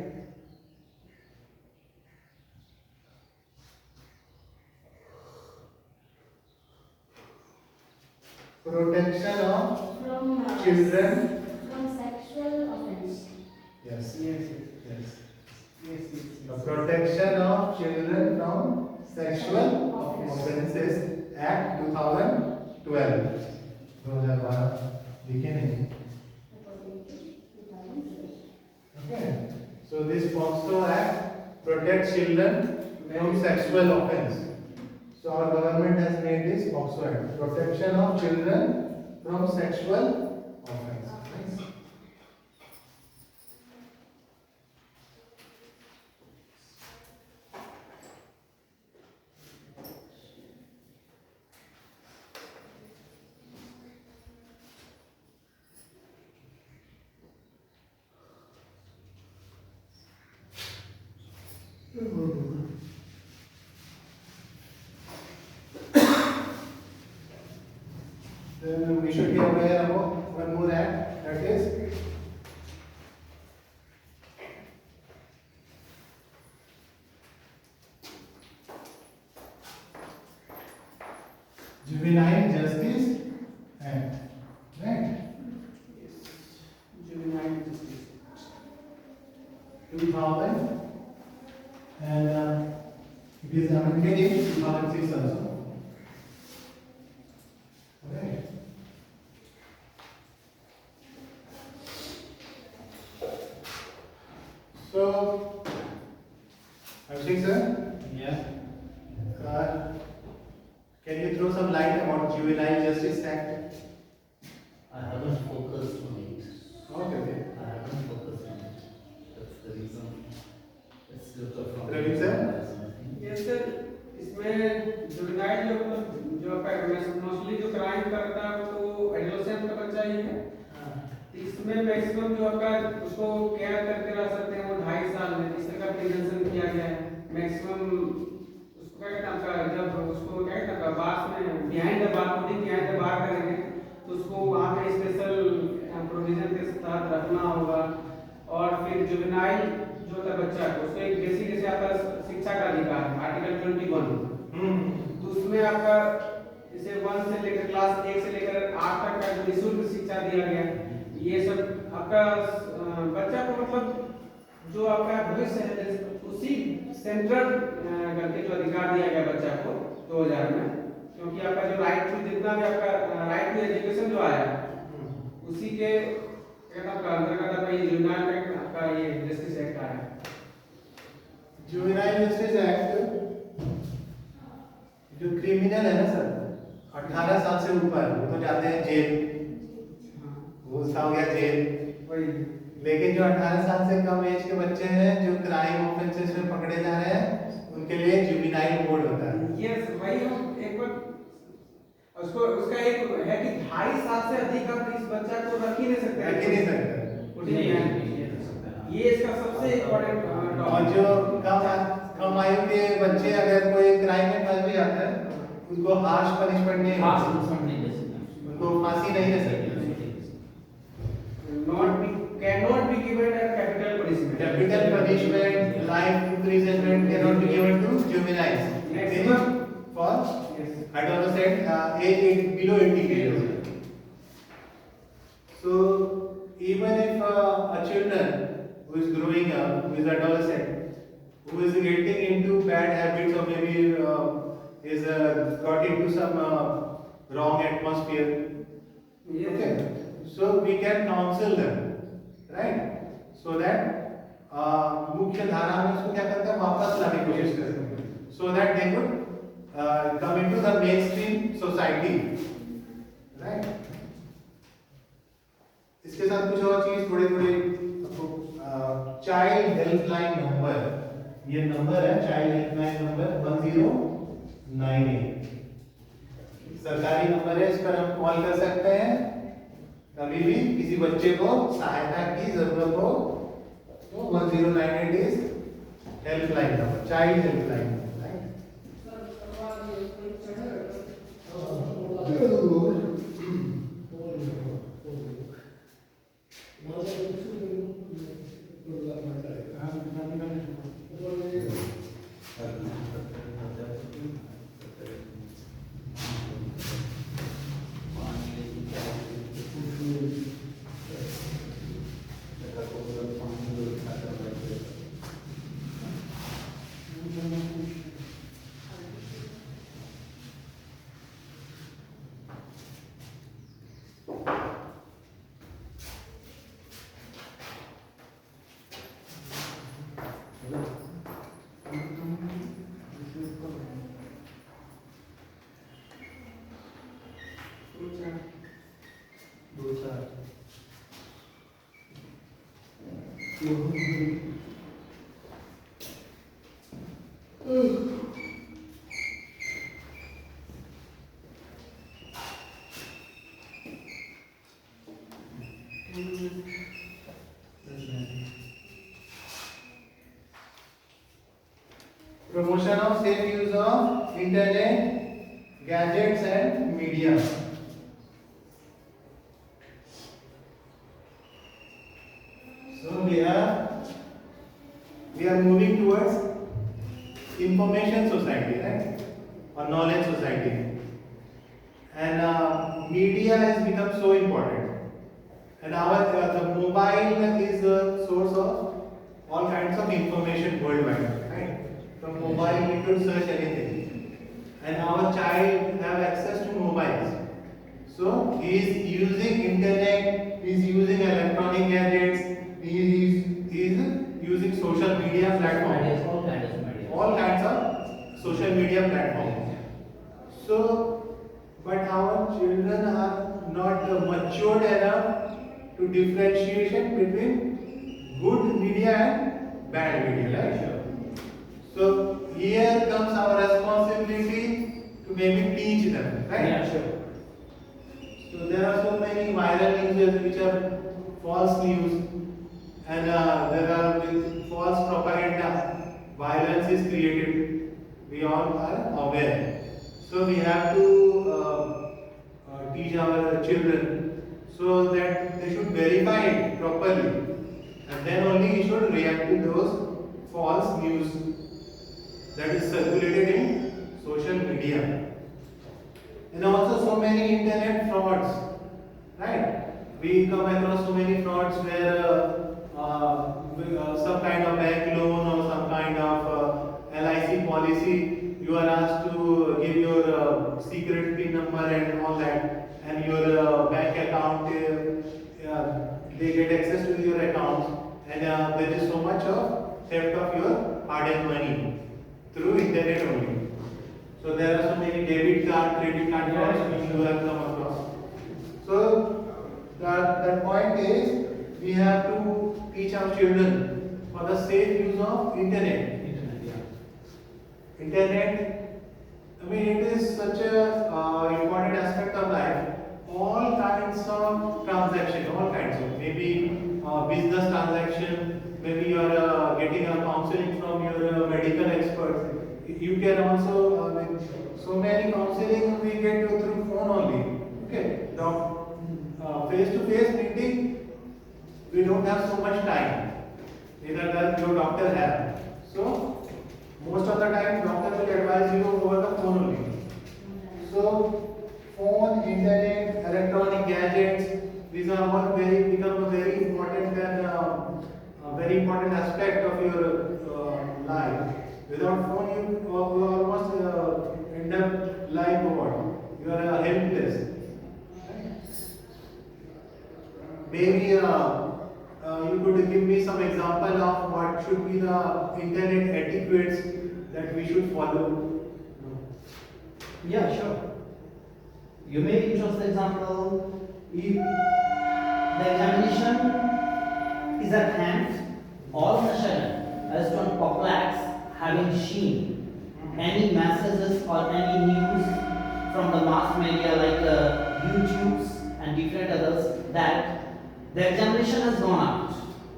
Protection of From children. from sexual offense. Yes. yes Yes. yes The Protection of Children from Sexual Offences Act 2012. 2012 लिखे नहीं। According to 2012. Okay. So this POXO Act protects children from sexual offense. So our government has made this POXO Act, protection of children from sexual offense. Nice. Then we should be aware about one more act, that is Juvenile Justice Act, right? Yes. Juvenile justice. 2000, and it is amended in 2006 also. Right. So, Abhishek sir, Yeah. uh, can you throw some light about Juvenile Justice Act? I haven't focused on it. Okay. I haven't focused on it. That's the reason. It's different from. Ravi sir? Yes sir, इसमें juvenile जो mostly जो crime करता है वो adolescent का बच्चा ही है। इसमें मैक्सिमम जो आपका उसको केयर करके रह सकते हैं वो 2.5 साल में, इस तरह का प्रिवेंशन किया गया है। मैक्सिमम उसको क्या कहते हैं, जब उसको क्या कहते हैं बार्स में behind the bar putting behind the bar करेंगे तो उसको वहाँ पे स्पेशल प्रोविजन के साथ रखना होगा। और फिर जुवेनाइल जो होता है बच्चा को उसको एक बेसिक जैसे आपका शिक्षा का अधिकार है आर्टिकल 21, तो उसमें आपका जैसे 1 से लेकर क्लास 1 से लेकर 8 तक का जो निःशुल्क शिक्षा दिया गया है, ये सब आपका बच्चा को मतलब जो आपका भविष्य है उसी सेंट्रल करके जो अधिकार दिया गया बच्चा को 2000 में, क्योंकि आपका जो राइट टू जितना भी आपका राइट टू एजुकेशन जो आया उसी के आपका अंतर्गत आपका ये जुवेनाइल एक्ट आपका ये जस्टिस एक्ट आया है। जुवेनाइल जस्टिस एक्ट जो क्रिमिनल है ना सर 18 साल से ऊपर वो तो जाते हैं जेल, वो उसका हो गया जेल। वही लेकिन जो 18 साल से कम एज के बच्चे हैं जो क्राइम ऑफेंसेस में पकड़े जा रहे हैं उनके लिए जुवेनाइल कोड होता है। यस, वही हम एक बार उसको उसका एक है कि 2.5 साल से अधिक आप इस बच्चा को रख ही नहीं सकते, रख ही नहीं सकते। ये इसका सबसे इम्पोर्टेंट और जो कम आयु के बच्चे अगर कोई क्राइम में फंस भी जाते हैं उनको हार्श पनिशमेंट नहीं हाँ, होती, उनको फांसी नहीं दे सकते। cannot be given a capital punishment. Capital punishment, life imprisonment cannot be given to juveniles. Maximum For yes. adolescent age below 18 years. So even if a children who is growing up, who is adolescent, who is getting into bad habits or maybe is got into some wrong atmosphere, Yes. okay, so we can counsel them, right? So that मुख्य धारा में उसको क्या करते हैं वापस लाने की कोशिश करते हैं, so that they could come into the mainstream society, right? इसके साथ कुछ और चीज थोड़े थोड़े आपको चाइल्ड हेल्पलाइन नंबर, ये नंबर है चाइल्ड हेल्पलाइन नंबर 1098, सरकारी नंबर है, इस पर हम कॉल कर सकते हैं कभी भी किसी बच्चे को सहायता की जरूरत हो तो 1098 is helpline number, child helpline number. Promotion of safe use of internet, gadgets and media. So we are moving towards information society, right? Or knowledge society. And media has become so important. And the mobile is a source of all kinds of information worldwide, right? From mobile we could search anything. And our child have access to mobiles. So he is using internet, he is using electronic gadgets, he is using social media platforms. All kinds of media. All kinds of social media platforms. So, but our children are not matured enough to differentiation between good media and bad media, right? Sure. So here comes our responsibility to maybe teach them, right? Yeah, sure. So there are so many viral news which are false news, and there are with false propaganda. Violence is created. We all are aware. So we have to teach our children so that they should verify it properly, and then only he should react to those false news that is circulated in social media. And also so many internet frauds, right? We come across so many frauds where some kind of bank loan or some kind of LIC policy, you are asked to give your secret PIN number and all that, and your bank account, they get access to your account, and there is so much of theft of your hard-earned money through internet only. So there are so many debit card, credit card frauds which you have come across. So that point is we have to teach our children for the safe use of internet. Internet, yeah. Internet, I mean, it is such a important aspect of life. All kinds of transaction, all kinds of maybe business transaction, maybe you are getting a counseling from your medical experts. You can also, so many counseling we get through phone only. Okay, now face-to-face meeting, we don't have so much time. Neither does your doctor have. So most of the time, doctor will advise you over the phone only. So phone, internet, electronic gadgets, these are all become a very important and a very important aspect of your life. Without phone, you almost end up like what? You are helpless. Maybe you could give me some example of what should be the internet etiquettes that we should follow. Yeah, sure. You may choose the example if the examination is at hand, all of a sudden, as one perplexed, having seen any messages or any news from the mass media like YouTubes and different others that the examination has gone out.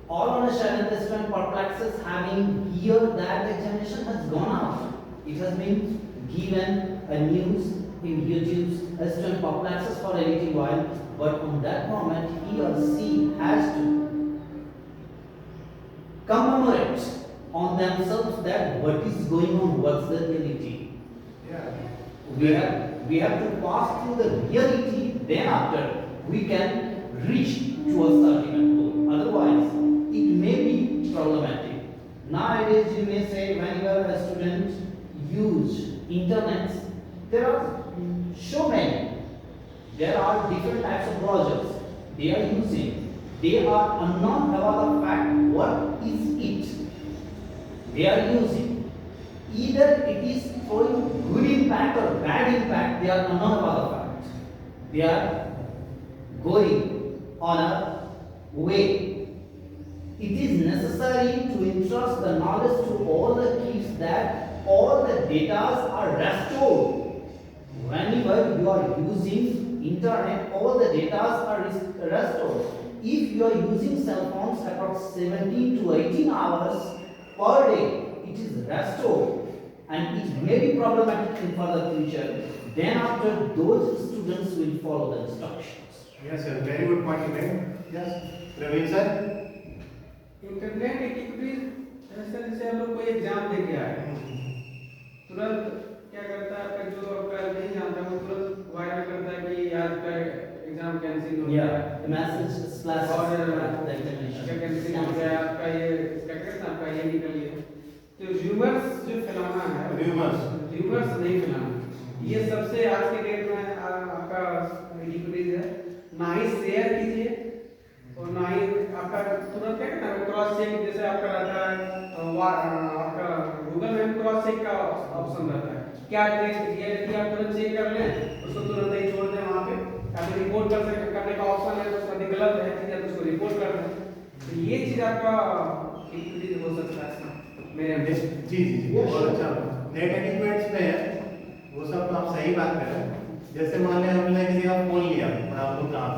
All on a sudden, the student perplexes having heard that the examination has gone out. It has been given a news in YouTube. A student perplexes for a little while, but on that moment, he or she has to commemorate on themselves that what is going on, what's the reality. Yeah. We have to pass through the reality, then after we can reach towards the ultimate goal. Otherwise, it may be problematic. Nowadays, you may say when you are a student, use internet. There are so many. There are different types of browsers they are using. They are unknown about the fact what is it they are using. Either it is throwing good impact or bad impact, they are unknown about the fact. They are going on a way. It is necessary to entrust the knowledge to all the kids that all the data are restored. Whenever you are using internet, all the data are restored. If you are using cell phones approx 17 to 18 hours per day, it is restored and it may be problematic for the future. Then after, those students will follow the instructions. Yes, sir. Very good point you made. Yes, Praveen sir. Internet activities ऐसा जैसे हम लोग कोई exam दे के आए, तुरंत क्या करता है आपका जो आपका नहीं जानता वो तुरंत वायरल करता है कि आज का एग्जाम कैंसिल हो गया, Yeah, the message splashes और the आपका examination. कैंसिल हो गया, आपका ये क्या कहते हैं आपका ये निकल गया। तो र्यूमर्स जो फैलाना है, र्यूमर्स नहीं फैलाना, ये सबसे आज के डेट में आपका एक्टिविटीज है। ना ही शेयर कीजिए और ना ही आपका तुरंत क्या करना है क्रॉस चेक, जैसे आपका रहता है आपका गूगल में क्रॉस चेक का ऑप्शन रहता है, क्या रियलिटी आप तुरंत चेक कर लें, उसको तुरंत ही छोड़ दें वहाँ पे, आप रिपोर्ट करने का ऑप्शन है, तो उसका गलत है चीज़ है तो उसको रिपोर्ट कर दें। तो ये चीज़ आपका एक्टिविटीज हो सकता है मेरे जी बहुत अच्छा। नेट एटिक्वेट्स में है वो सब तो आप सही बात कर रहे हैं। जैसे मान लिया हमने किसी का फोन लिया और आपको काम,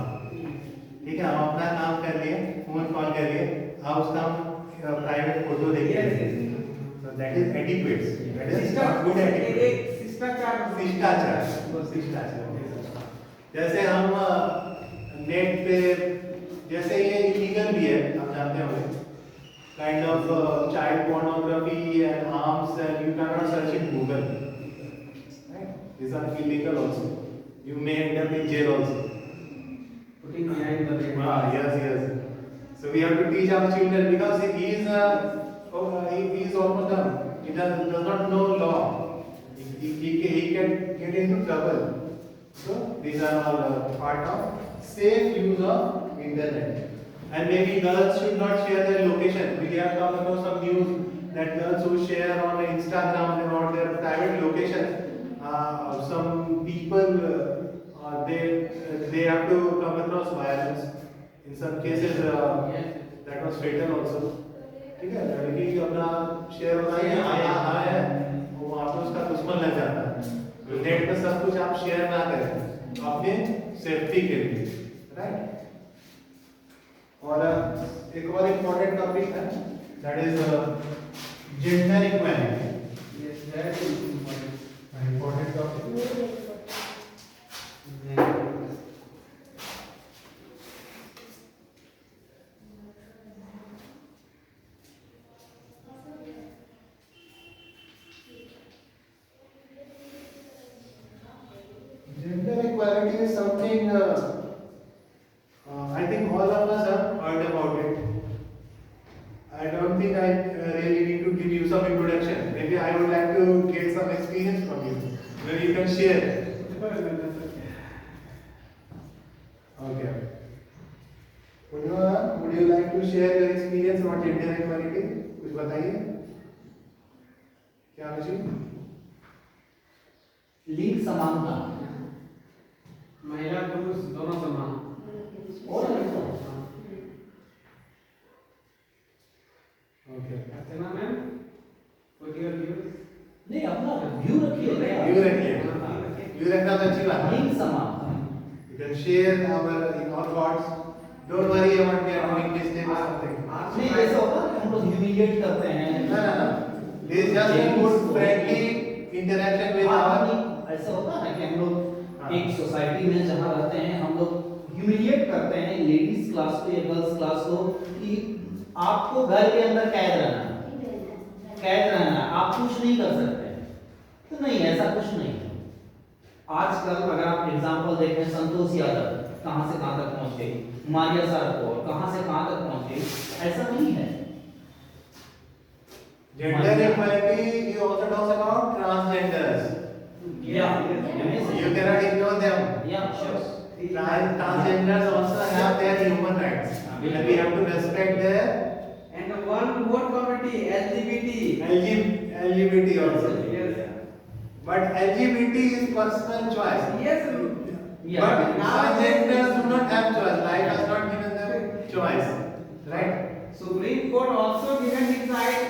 ठीक है, हम अपना काम कर लिए, फोन कॉल कर लिए, आप उसका प्राइवेट फोटो देखिए, that is etiquettes, that is good etiquette, शिष्टाचार। जैसे हम नेट पे, जैसे ये इलीगल भी है आप जानते होंगे, kind of child pornography and harms, and you cannot search in Google, right? These are illegal also. You may end up in jail also. putting behind the veil. Yes. So we have to teach our children, because he is almost done. He does not know law. He can get into trouble. So these are all part of safe use of internet. And maybe girls should not share their location. We have come across some news that girls who share on Instagram about their private location, some people they have to come across violence. In some cases, that was fatal also. ठीक है, लड़की अपना share होना है, वो वहाँ पे उसका दुश्मन लग जाता है। नेट पे सब कुछ आप शेयर ना करें अपने सेफ्टी के लिए, राइट? और एक और इम्पोर्टेंट टॉपिक है, that is gender equality. Yes, that is important. Important topic. Gender equality is something I think all of us have heard about it. I don't think I really need to give you some introduction. Maybe I would like to get some experience from you. Maybe you can share. Okay. Would you like to share your experience about gender equality? कुछ बताइए। क्या मुझे? लिंग समानता, महिला पुरुष दोनों समान। और Okay. Archana ma'am, what your views? नहीं, अपना व्यू रखिए, व्यू रखिए, व्यू रखना तो अच्छी बात है। लिंग समानता। You can share our thoughts. Don't worry about we are doing mistake or something. नहीं, ऐसा होता है हम लोग ह्यूमिलिएट करते हैं। No. This is just a good friendly interaction with our. ऐसा होता है कि हम लोग एक सोसाइटी में जहाँ रहते हैं, हम लोग ह्यूमिलिएट करते हैं लेडीज क्लास को या गर्ल्स क्लास को कि आपको घर के अंदर कैद रहना, आप कुछ नहीं कर सकते। तो नहीं, ऐसा कुछ नहीं है। आजकल अगर आप एग्जांपल देखें, संतोष यादव कहां से कहां तक पहुंच गई, मारिया सारकोर कहां से कहां तक पहुंच गई, ऐसा नहीं है। Gender equality, you also talks about transgenders. You cannot ignore them. Yeah, sure. Transgenders also have their human rights. And we have to respect their And one more community, LGBT. LGBT also. Yes. But LGBT is personal choice. Yes. But transgenders do not have choice. Life has not given them choice. Right? Supreme Court also given his right,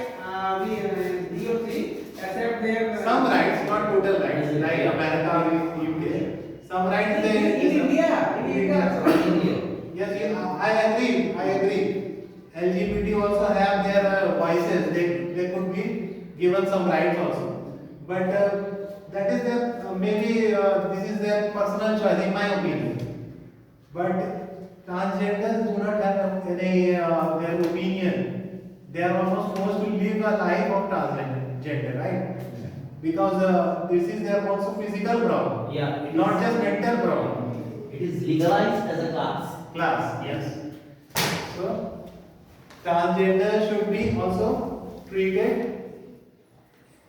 he or she accept their Some rights, not total rights, like America or UK. Some rights they in India. Yes, I agree. LGBT also have their voices. They could be given some rights also. But that is their maybe this is their personal choice, in my opinion. But transgenders do not have any their opinion they are almost forced to live a life of transgender, right? Because this is their also physical problem, Yeah, it not is- just mental problem. It is legalized as a class. Class, yes. So transgender should be also treated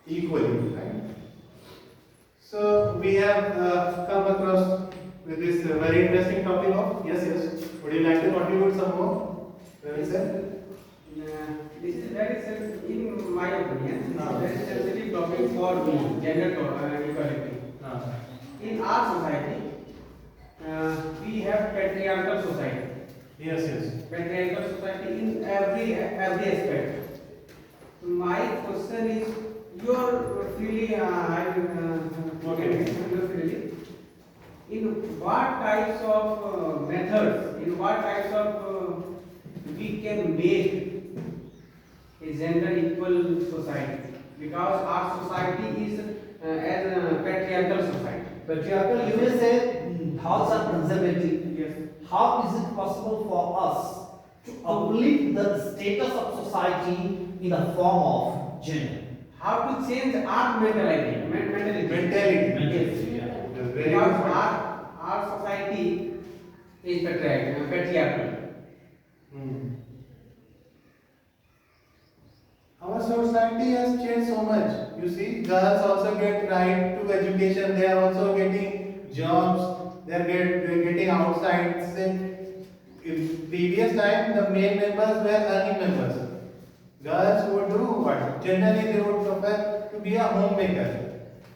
equally, right? So we have come across with this very interesting topic of yes. Would you like to contribute some more? Ravi sir? This is very in my opinion, this is a very sensitive topic for gender equality. In our society, we have patriarchal society. Yes. Patriarchal society in every aspect. My question is, your feeling, your feeling. In what types of methods, in what types of we can make a gender equal society, because our society is as a patriarchal society. Patriarchal, you may say thoughts are conservative. Yes. How is it possible for us to uplift the status of society in the form of gender? How to change our mentality? Mentality. Yeah. Very Because important. our society is patriarchal. Our society has changed so much. You see, girls also get right to education. They are also getting jobs. They are getting outside. Say, in previous time, the male members were earning members. Girls would do what? Generally, they would prefer to be a homemaker.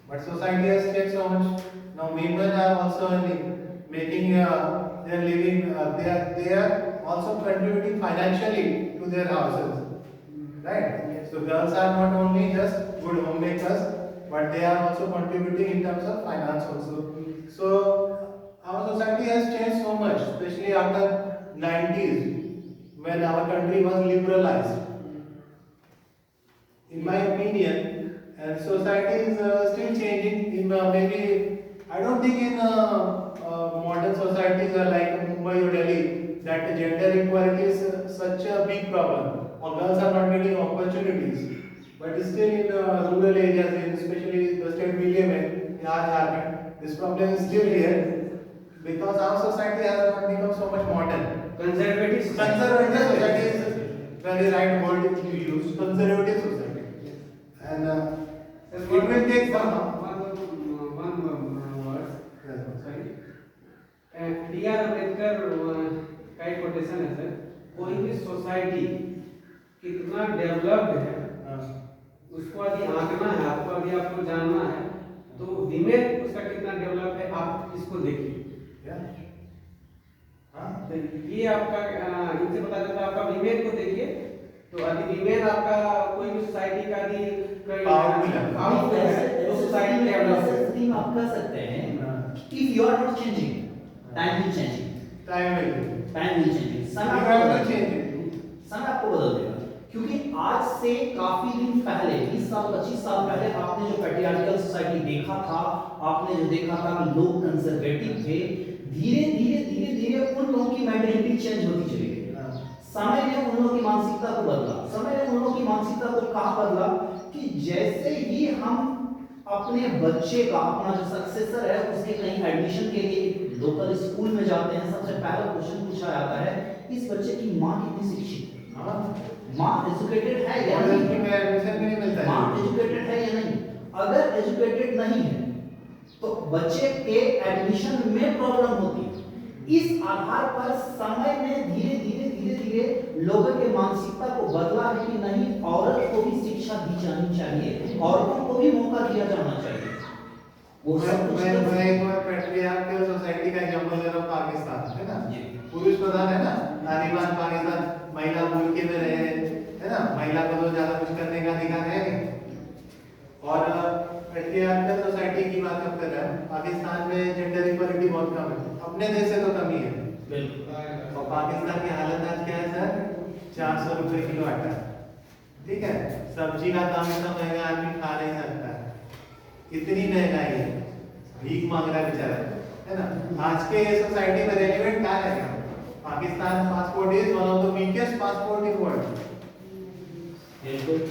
But society has changed so much. Now, women are also earning, making their living. They are also contributing financially to their houses. Right? So girls are not only just good homemakers, but they are also contributing in terms of finance also. So our society has changed so much, especially after 90s, when our country was liberalized. In my opinion, and society is still changing. In maybe I don't think in modern societies like Mumbai or Delhi that gender equality is such a big problem. Or girls are not getting opportunities. But still in rural areas, especially the state we live in Jharkhand, this problem is still here because our society has not become so much modern. Conservative Society is very right word you use. Conservative society, and it will take some. one word. Sorry. D.R. Ambedkar का एक quotation है sir, कोई भी society कितना developed है उसको यदि आंकना है, आपको जानना है, तो विमेन उसका कितना डेवलप है आप इसको देखिए। ये आपका इनसे पता चलता है, आपका विमेन को देखिए, तो यदि विमेन आपका कोई भी सोसाइटी का यदि पावरफुल ऐसे तो सोसाइटी डेवलप है। स्थिति में आप कह सकते हैं if you are not changing, time will changing. Time will changing. समय आपको बदल देगा, क्योंकि आज से काफी दिन पहले 20 साल 25 साल पहले आपने जो पैट्रियार्कल सोसाइटी देखा था, आपने जो देखा था कि लोग कंजर्वेटिव थे, धीरे उन लोगों की मेंटालिटी चेंज होती चली गई। समय ने उन लोगों की मानसिकता को बदला। समय ने उन लोगों की मानसिकता को कहाँ बदला कि जैसे ही हम अपने बच्चे का, अपना जो सक्सेसर है उसके कहीं एडमिशन के लिए लोकल स्कूल में जाते हैं, सबसे पहला क्वेश्चन पूछा जाता है इस बच्चे की माँ कितनी शिक्षित है, माँ एजुकेटेड है या नहीं, माँ एजुकेटेड है या नहीं। अगर एजुकेटेड नहीं है तो बच्चे के एडमिशन में प्रॉब्लम होती है। इस आधार पर समय ने धीरे लोगों के मानसिकता को बदला है कि नहीं, औरत को भी शिक्षा दी जानी चाहिए, औरतों को भी मौका दिया जाना चाहिए। वो सब कुछ मैं एक बार पैट्रियार्कल सोसाइटी का एग्जांपल दे रहा हूं, पाकिस्तान है ना, पुरुष प्रधान है ना, तालिबान पाकिस्तान, महिला मुल्क में रहे है ना, महिला को तो ज्यादा कुछ करने का अधिकार है नहीं। और पैट्रियार्कल सोसाइटी की बात हम कर रहे हैं, पाकिस्तान में जेंडर इक्वालिटी बहुत कम है, अपने देश से तो कम ही है। और पाकिस्तान की हालत आज क्या है सर, 400 रुपए किलो आटा, ठीक है, सब्जी का दाम इतना महंगा आदमी खा नहीं सकता है, इतनी महंगाई है, भीख मांग रहा है बेचारा, है ना। आज के सोसाइटी में रेलिवेंट क्या है, Pakistan passport is one of the weakest passport in world, Very good.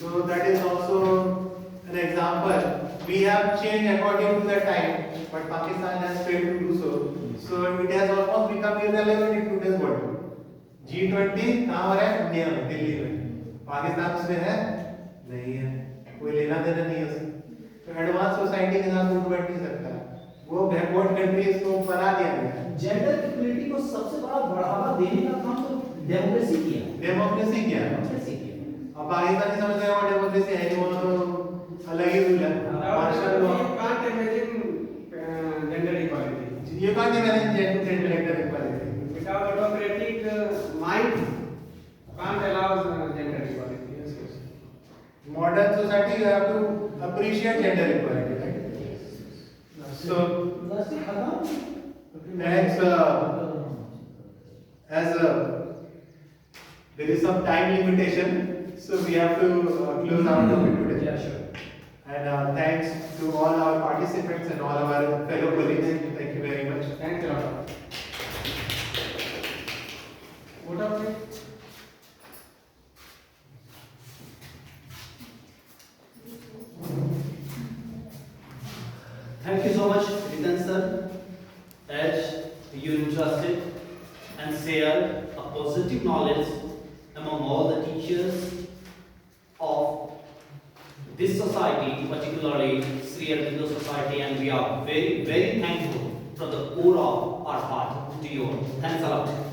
So that is also an example. We have changed according to the time, but Pakistan has failed to do so. So it has almost become irrelevant in today's world. G20 कहाँ हो रहा है? India में, दिल्ली में. पाकिस्तान उसमें है? नहीं है. कोई लेना देना नहीं है उसमें. तो एडवांस सोसाइटी के साथ उठ बैठ नहीं सकता. वो बैकवर्ड कंट्रीज को बना दिया गया. जेंडर इक्वलिटी को सबसे बड़ा बढ़ावा देने का काम तो डेमोक्रेसी किया. डेमोक्रेसी किया. डेमोक्रेसी किया. अब पाकिस्तानी समझ रहे हो डेमोक्रेसी है नहीं, वो तो अलग ही रूल है. Martial law. can't imagine gender equality. You can't imagine gender equality. Without autocratic mind can't allow gender equality. Yes, yes. Modern society, you have to appreciate gender equality, right? So, there is some time limitation, so we have to close our topic today. Yeah, sure. And thanks to all our participants and all our fellow colleagues. Thank you very much. Thanks a lot. What are we? Thank you so much, Ritan sir, as you entrusted and shared a positive knowledge among all the teachers of this society, particularly Sri Aurobindo Society, and we are very, very thankful from the core of our heart to you all. Thanks a lot.